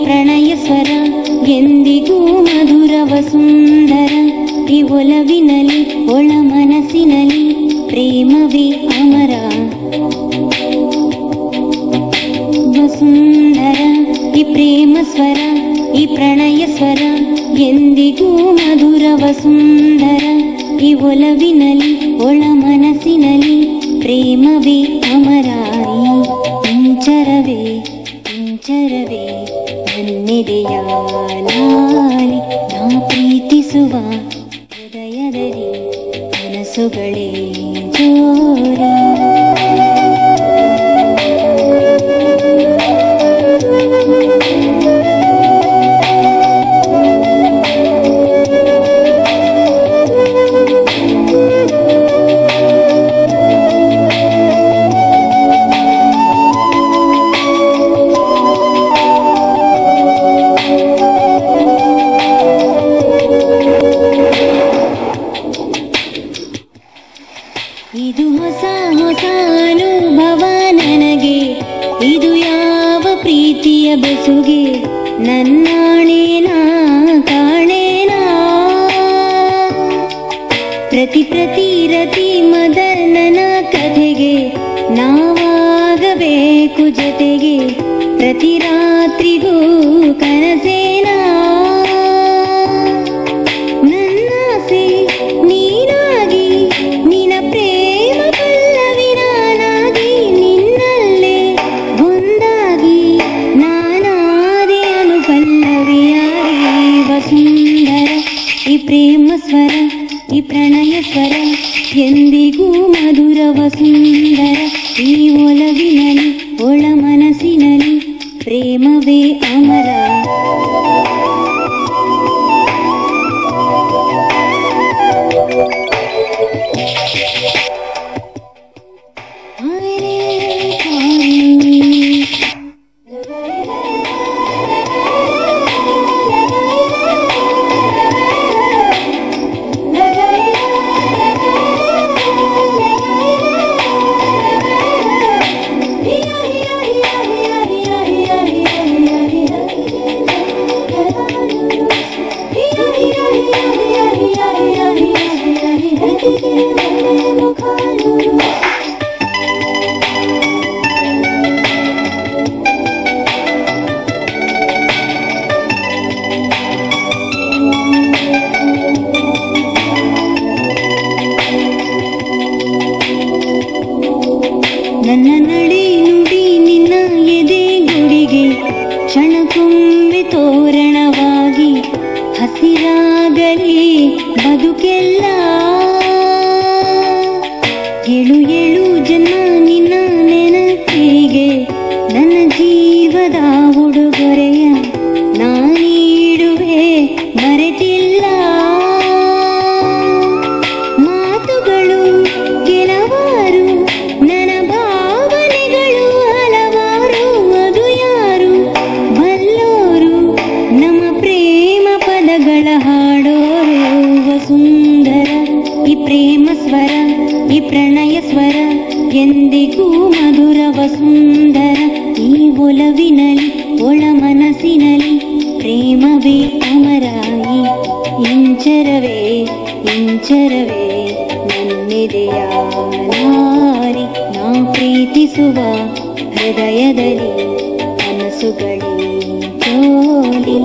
ಪ್ರಣಯ ಸ್ವರ ಎಂದಿಗೂ ಮಧುರವ ಸುಂದರ. ಈ ಒಲವಿನಲಿ ಒಳ ಮನಸ್ಸಿನಲಿ ಪ್ರೇಮವೇ ಅಮರ ವಸುಂಧರ. ಈ ಪ್ರೇಮ ಸ್ವರ ಈ ಪ್ರಣಯ ಸ್ವರ ಎಂದಿಗೂ ಮಧುರವ ಸುಂದರ. ಈ ಒಲವಿನಲಿ ಒಳ ಮನಸ್ಸಿನಲಿ ಪ್ರೇಮವೇ ಅಮರ. ಇಂಚರವೇ ಇಂಚರವೇ ನನ್ನೆದೆಯ ಲಾಲಿ ನಾ ಪ್ರೀತಿಸುವ ಹೃದಯದಲ್ಲಿ ಕನಸುಗಳೇ ಜೋರಿ. ಇದು ಹೊಸ ಹೊಸ ಅನುಭವ ನನಗೆ, ಇದು ಯಾವ ಪ್ರೀತಿಯ ಬೆಸುಗೆ. ನನ್ನಾಣೇನಾ ಕಾಣೇನಾ ಪ್ರತಿ ಪ್ರತಿ ರತಿ ಮದನನ ಕಥೆಗೆ ನಾವಾಗಬೇಕು ಜೊತೆಗೆ. ಪ್ರತಿ ರಾತ್ರಿಗೂ ಕನಸೇನಾ ನನ್ನಾಸೆ ನೀನಾಗಿ ನಿನ್ನ ಪ್ರೇಮ ಪಲ್ಲವಿ ನಾನಾಗಿ ನಿನ್ನಲ್ಲೇ ಒಂದಾಗಿ ನಾನಾದೆ ಅನುಪಲ್ಲವಿಯಾಗಿ ವಸುಂಧರ. ಈ ಪ್ರೇಮ ಸ್ವರ ಈ ಪ್ರಣಯ ಸ್ವರ ಎಂದಿಗೂ ಮಧುರವ ಸುಂದರ. ಈ ಒಲವಿನಲಿ ಒಳ ಮನಸ್ಸಿನಲಿ ಪ್ರೇಮವೇ ಅಮರ. ನನ್ನ ನಡೆ ನುಡಿ ನಿನ್ನ ಎದೆ ಗುಡಿಗೆ ಕ್ಷಣಕ್ಕೊಮ್ಮೆ ತೋರಣವಾಗಿ ಹಸಿರಾಗಲಿ ಬದುಕೆಲ್ಲ. ಏಳು ಏಳು ಜನ್ಮ ನಿನ್ನ ನೆನಪಿಗೆ ನನ್ನ ಜೀವದ ಉಡುಗೊರೆಯ ನಾನೀಡುವೆ ಮರೆತಿಲ್ಲ. ಮಾತುಗಳು ಕೆಲವಾರು ನನ್ನ ಭಾವನೆಗಳು ಹಲವಾರು. ಅದು ಯಾರು ಬಲ್ಲೋರು ನಮ್ಮ ಪ್ರೇಮ ಪದಗಳ ಹಾಡೋರು. ವಸುಂಧರ ಈ ಪ್ರೇಮ ಸ್ವರ ಈ ಪ್ರಣಯ ಸ್ವರ ಎಂದಿಗೂ ಮಧುರವ ಸುಂದರ. ಈ ಒಲವಿನಲಿ ಒಳ ಮನಸ್ಸಿನಲಿ ಪ್ರೇಮವೇ ಅಮರ. ಇಂಚರವೇ ಇಂಚರವೇ ನನ್ನೆದೆಯ ಲಾರಿ ನಾ ಪ್ರೀತಿಸುವ ಹೃದಯದಲ್ಲಿ ಕನಸುಗಳೇ ಜೋಡಿ.